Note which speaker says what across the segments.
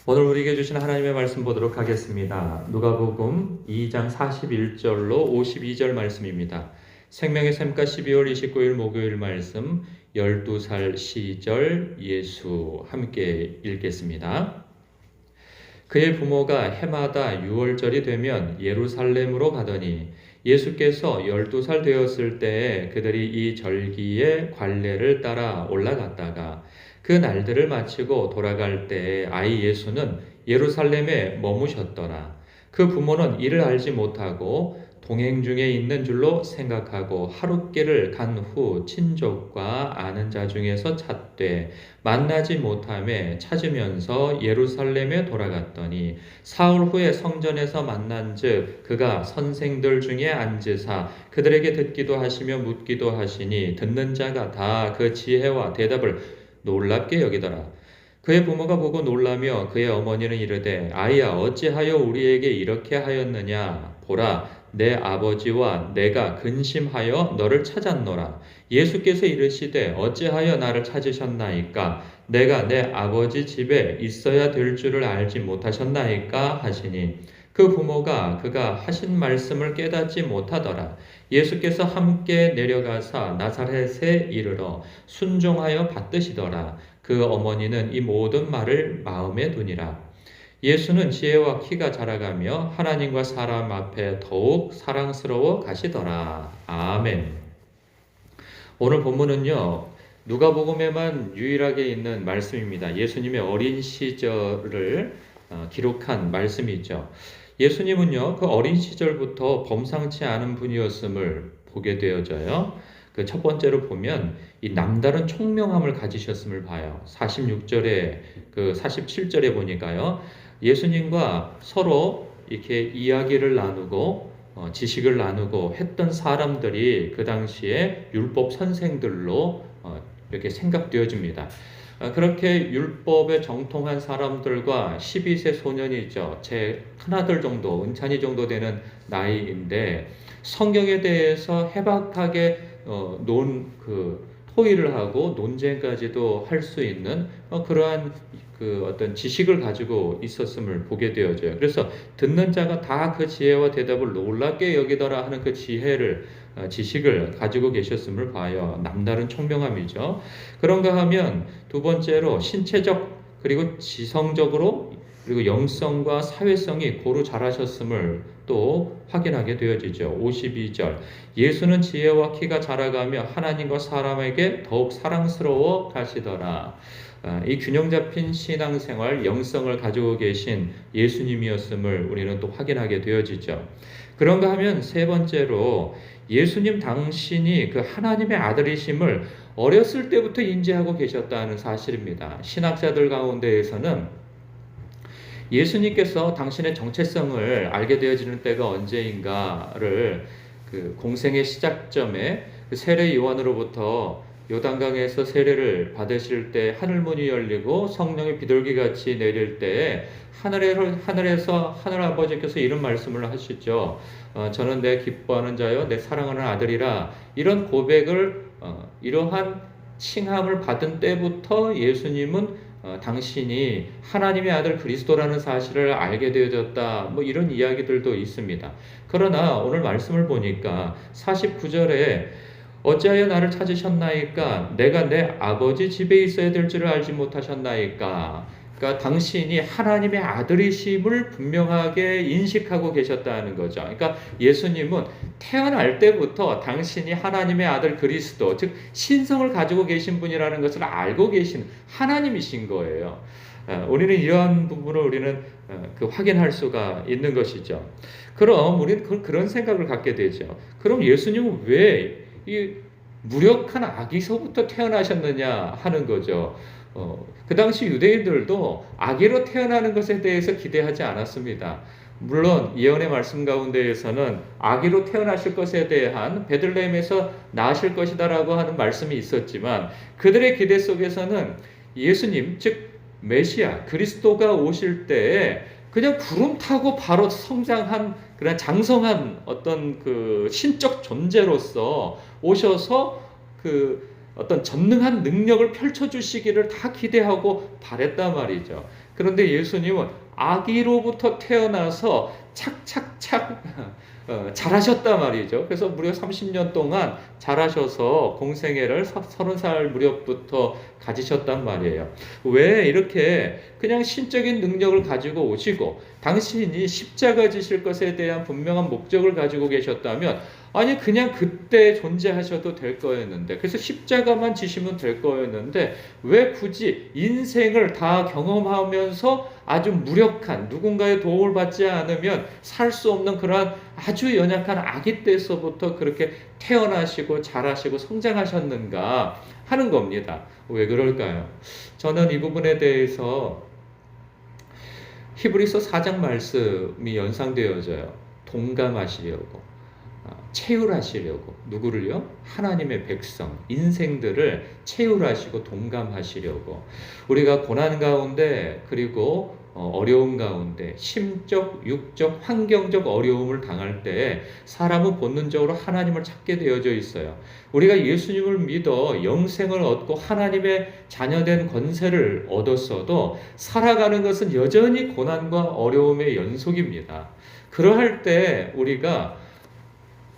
Speaker 1: 오늘 우리에게 주신 하나님의 말씀 보도록 하겠습니다. 누가복음 2장 41절로 52절 말씀입니다. 생명의 샘가 12월 29일 목요일 말씀 12살 시절 예수 함께 읽겠습니다. 그의 부모가 해마다 6월절이 되면 예루살렘으로 가더니 예수께서 12살 되었을 때에 그들이 이 절기의 관례를 따라 올라갔다가 그 날들을 마치고 돌아갈 때에 아이 예수는 예루살렘에 머무셨더라. 그 부모는 이를 알지 못하고 동행 중에 있는 줄로 생각하고 하룻길을 간 후 친족과 아는 자 중에서 찾되 만나지 못함에 찾으면서 예루살렘에 돌아갔더니 사흘 후에 성전에서 만난즉 그가 선생들 중에 앉으사 그들에게 듣기도 하시며 묻기도 하시니 듣는 자가 다 그 지혜와 대답을 놀랍게 여기더라. 그의 부모가 보고 놀라며 그의 어머니는 이르되 아이야 어찌하여 우리에게 이렇게 하였느냐 보라 내 아버지와 내가 근심하여 너를 찾았노라. 예수께서 이르시되 어찌하여 나를 찾으셨나이까 내가 내 아버지 집에 있어야 될 줄을 알지 못하셨나이까 하시니 그 부모가 그가 하신 말씀을 깨닫지 못하더라. 예수께서 함께 내려가사 나사렛에 이르러 순종하여 받드시더라. 그 어머니는 이 모든 말을 마음에 두니라. 예수는 지혜와 키가 자라가며 하나님과 사람 앞에 더욱 사랑스러워 가시더라. 아멘. 오늘 본문은요, 누가복음에만 유일하게 있는 말씀입니다. 예수님의 어린 시절을 기록한 말씀이죠. 예수님은요, 그 어린 시절부터 범상치 않은 분이었음을 보게 되어져요. 그 첫 번째로 보면 이 남다른 총명함을 가지셨음을 봐요. 46절에 그 47절에 보니까요. 예수님과 서로 이렇게 이야기를 나누고 지식을 나누고 했던 사람들이 그 당시에 율법 선생들로 이렇게 생각되어집니다. 그렇게 율법에 정통한 사람들과 12세 소년이죠. 제 큰아들 정도, 은찬이 정도 되는 나이인데 성경에 대해서 해박하게 토의를 하고 논쟁까지도 할 수 있는 그러한 그 어떤 지식을 가지고 있었음을 보게 되어져요. 그래서 듣는 자가 다 그 지혜와 대답을 놀랍게 여기더라 하는 그 지식을 가지고 계셨음을 봐요. 남다른 총명함이죠. 그런가 하면 두 번째로 신체적 그리고 지성적으로 그리고 영성과 사회성이 고루 자라셨음을 또 확인하게 되어지죠. 52절 예수는 지혜와 키가 자라가며 하나님과 사람에게 더욱 사랑스러워 가시더라. 이 균형 잡힌 신앙생활, 영성을 가지고 계신 예수님이었음을 우리는 또 확인하게 되어지죠. 그런가 하면 세 번째로 예수님 당신이 그 하나님의 아들이심을 어렸을 때부터 인지하고 계셨다는 사실입니다. 신학자들 가운데에서는 예수님께서 당신의 정체성을 알게 되어지는 때가 언제인가를 그 공생의 시작점에 그 세례 요한으로부터 요단강에서 세례를 받으실 때 하늘문이 열리고 성령의 비둘기같이 내릴 때에 하늘에서 하늘 아버지께서 이런 말씀을 하시죠. 저는 내 기뻐하는 자요 내 사랑하는 아들이라. 이런 고백을 이러한 칭함을 받은 때부터 예수님은 당신이 하나님의 아들 그리스도라는 사실을 알게 되어졌다. 뭐 이런 이야기들도 있습니다. 그러나 오늘 말씀을 보니까 49절에 어찌하여 나를 찾으셨나이까? 내가 내 아버지 집에 있어야 될 줄을 알지 못하셨나이까? 그러니까 당신이 하나님의 아들이심을 분명하게 인식하고 계셨다는 거죠. 그러니까 예수님은 태어날 때부터 당신이 하나님의 아들 그리스도, 즉 신성을 가지고 계신 분이라는 것을 알고 계신 하나님이신 거예요. 우리는 이러한 부분을 우리는 확인할 수가 있는 것이죠. 그럼 우리는 그런 생각을 갖게 되죠. 그럼 예수님은 왜 이 무력한 아기서부터 태어나셨느냐 하는 거죠. 그 당시 유대인들도 아기로 태어나는 것에 대해서 기대하지 않았습니다. 물론 예언의 말씀 가운데에서는 아기로 태어나실 것에 대한 베들레헴에서 나실 것이다라고 하는 말씀이 있었지만 그들의 기대 속에서는 예수님 즉 메시아 그리스도가 오실 때에 그냥 구름 타고 바로 성장한 그런 장성한 어떤 그 신적 존재로서 오셔서 그 어떤 전능한 능력을 펼쳐주시기를 다 기대하고 바랬단 말이죠. 그런데 예수님은 아기로부터 태어나서 착착착 잘하셨단 말이죠. 그래서 무려 30년 동안 잘하셔서 공생애를 30살 무렵부터 가지셨단 말이에요. 왜 이렇게 그냥 신적인 능력을 가지고 오시고 당신이 십자가 지실 것에 대한 분명한 목적을 가지고 계셨다면 아니 그냥 그때 존재하셔도 될 거였는데 그래서 십자가만 지시면 될 거였는데 왜 굳이 인생을 다 경험하면서 아주 무력한 누군가의 도움을 받지 않으면 살 수 없는 그러한 아주 연약한 아기 때서부터 그렇게 태어나시고 자라시고 성장하셨는가 하는 겁니다. 왜 그럴까요? 저는 이 부분에 대해서 히브리서 4장 말씀이 연상되어져요. 동감하시려고, 채울하시려고. 누구를요? 하나님의 백성, 인생들을 채울하시고 동감하시려고. 우리가 고난 가운데 그리고 어려움 가운데 심적, 육적, 환경적 어려움을 당할 때 사람은 본능적으로 하나님을 찾게 되어져 있어요. 우리가 예수님을 믿어 영생을 얻고 하나님의 자녀된 권세를 얻었어도 살아가는 것은 여전히 고난과 어려움의 연속입니다. 그러할 때 우리가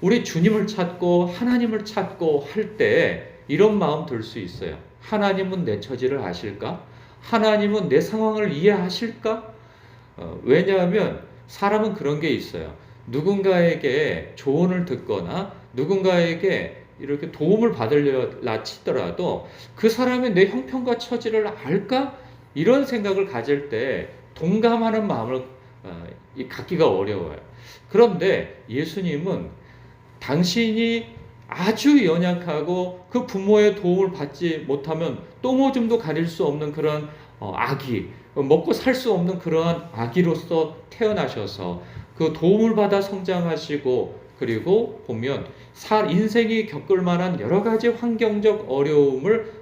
Speaker 1: 우리 주님을 찾고 하나님을 찾고 할 때 이런 마음 들 수 있어요. 하나님은 내 처지를 아실까? 하나님은 내 상황을 이해하실까? 왜냐하면 사람은 그런 게 있어요. 누군가에게 조언을 듣거나 누군가에게 이렇게 도움을 받으려 치더라도 그 사람이 내 형편과 처지를 알까? 이런 생각을 가질 때 동감하는 마음을 갖기가 어려워요. 그런데 예수님은 당신이 아주 연약하고 그 부모의 도움을 받지 못하면 똥오줌도 가릴 수 없는 그런 아기, 먹고 살 수 없는 그러한 아기로서 태어나셔서 그 도움을 받아 성장하시고 그리고 보면 인생이 겪을 만한 여러 가지 환경적 어려움을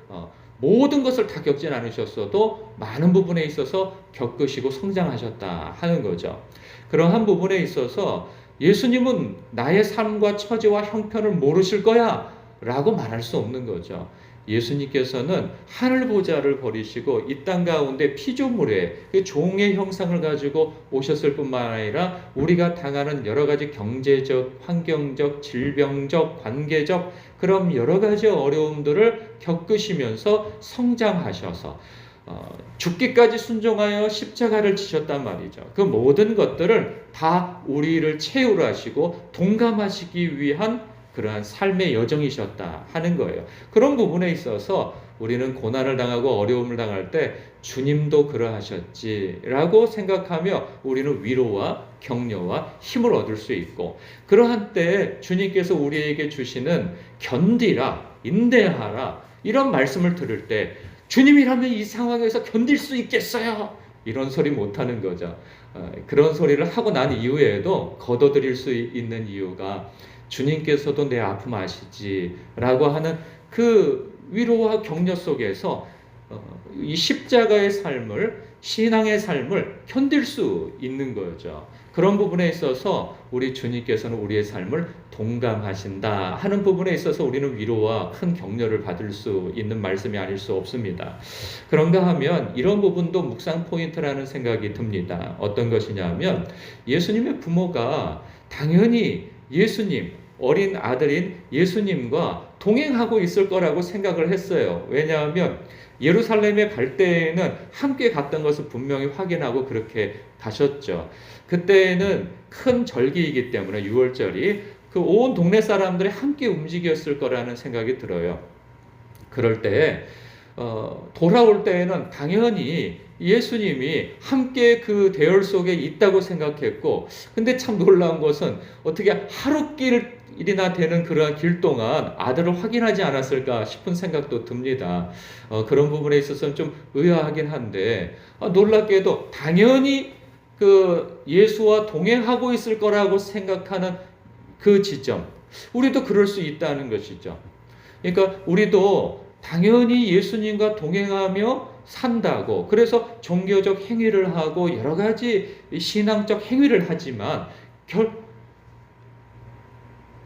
Speaker 1: 모든 것을 다 겪진 않으셨어도 많은 부분에 있어서 겪으시고 성장하셨다 하는 거죠. 그러한 부분에 있어서 예수님은 나의 삶과 처지와 형편을 모르실 거야 라고 말할 수 없는 거죠. 예수님께서는 하늘 보좌를 버리시고 이 땅 가운데 피조물의 그 종의 형상을 가지고 오셨을 뿐만 아니라 우리가 당하는 여러 가지 경제적, 환경적, 질병적, 관계적 그런 여러 가지 어려움들을 겪으시면서 성장하셔서 죽기까지 순종하여 십자가를 지셨단 말이죠. 그 모든 것들을 다 우리를 채우라시고 동감하시기 위한 그러한 삶의 여정이셨다 하는 거예요. 그런 부분에 있어서 우리는 고난을 당하고 어려움을 당할 때 주님도 그러하셨지라고 생각하며 우리는 위로와 격려와 힘을 얻을 수 있고 그러한 때 주님께서 우리에게 주시는 견디라, 인내하라 이런 말씀을 들을 때 주님이라면 이 상황에서 견딜 수 있겠어요? 이런 소리 못하는 거죠. 그런 소리를 하고 난 이후에도 걷어들일 수 있는 이유가 주님께서도 내 아픔 아시지라고 하는 그 위로와 격려 속에서 이 십자가의 삶을 신앙의 삶을 견딜 수 있는 거죠. 그런 부분에 있어서 우리 주님께서는 우리의 삶을 동감하신다 하는 부분에 있어서 우리는 위로와 큰 격려를 받을 수 있는 말씀이 아닐 수 없습니다. 그런가 하면 이런 부분도 묵상 포인트라는 생각이 듭니다. 어떤 것이냐면 예수님의 부모가 당연히 예수님, 어린 아들인 예수님과 동행하고 있을 거라고 생각을 했어요. 왜냐하면 예루살렘에 갈 때에는 함께 갔던 것을 분명히 확인하고 그렇게 가셨죠. 그때는 큰 절기이기 때문에 6월절이 그 온 동네 사람들이 함께 움직였을 거라는 생각이 들어요. 그럴 때 돌아올 때에는 당연히 예수님이 함께 그 대열 속에 있다고 생각했고 근데 참 놀라운 것은 어떻게 하루길이나 되는 그런 길 동안 아들을 확인하지 않았을까 싶은 생각도 듭니다. 그런 부분에 있어서는 좀 의아하긴 한데 놀랍게도 당연히 그 예수와 동행하고 있을 거라고 생각하는 그 지점 우리도 그럴 수 있다는 것이죠. 그러니까 우리도 당연히 예수님과 동행하며 산다고 그래서 종교적 행위를 하고 여러 가지 신앙적 행위를 하지만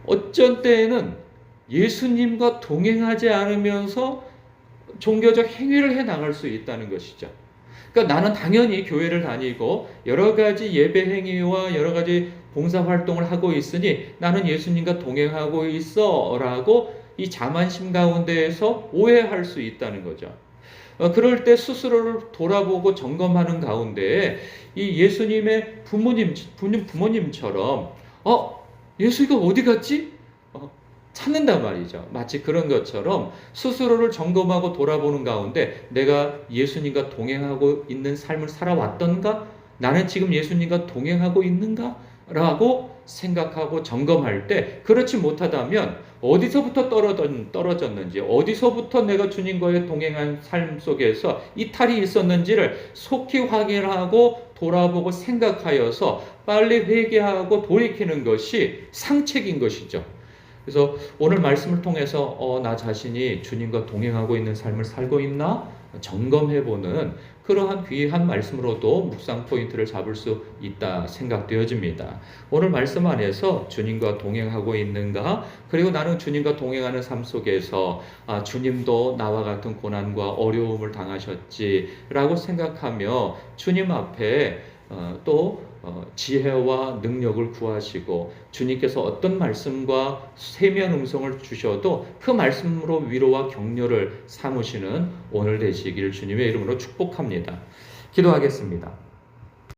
Speaker 1: 어쩐 때에는 예수님과 동행하지 않으면서 종교적 행위를 해 나갈 수 있다는 것이죠. 그러니까 나는 당연히 교회를 다니고 여러 가지 예배 행위와 여러 가지 봉사 활동을 하고 있으니 나는 예수님과 동행하고 있어라고 이 자만심 가운데에서 오해할 수 있다는 거죠. 그럴 때 스스로를 돌아보고 점검하는 가운데 이 예수님의 부모님처럼 예수가 어디 갔지? 찾는단 말이죠. 마치 그런 것처럼 스스로를 점검하고 돌아보는 가운데 내가 예수님과 동행하고 있는 삶을 살아왔던가? 나는 지금 예수님과 동행하고 있는가? 라고 생각하고 점검할 때 그렇지 못하다면 어디서부터 떨어졌는지 어디서부터 내가 주님과의 동행한 삶 속에서 이탈이 있었는지를 속히 확인하고 돌아보고 생각하여서 빨리 회개하고 돌이키는 것이 상책인 것이죠. 그래서 오늘 말씀을 통해서 나 자신이 주님과 동행하고 있는 삶을 살고 있나 점검해보는 그러한 귀한 말씀으로도 묵상 포인트를 잡을 수 있다 생각되어집니다. 오늘 말씀 안에서 주님과 동행하고 있는가, 그리고 나는 주님과 동행하는 삶 속에서 주님도 나와 같은 고난과 어려움을 당하셨지라고 생각하며 주님 앞에 또 지혜와 능력을 구하시고 주님께서 어떤 말씀과 세미한 음성을 주셔도 그 말씀으로 위로와 격려를 삼으시는 오늘 되시길 주님의 이름으로 축복합니다. 기도하겠습니다.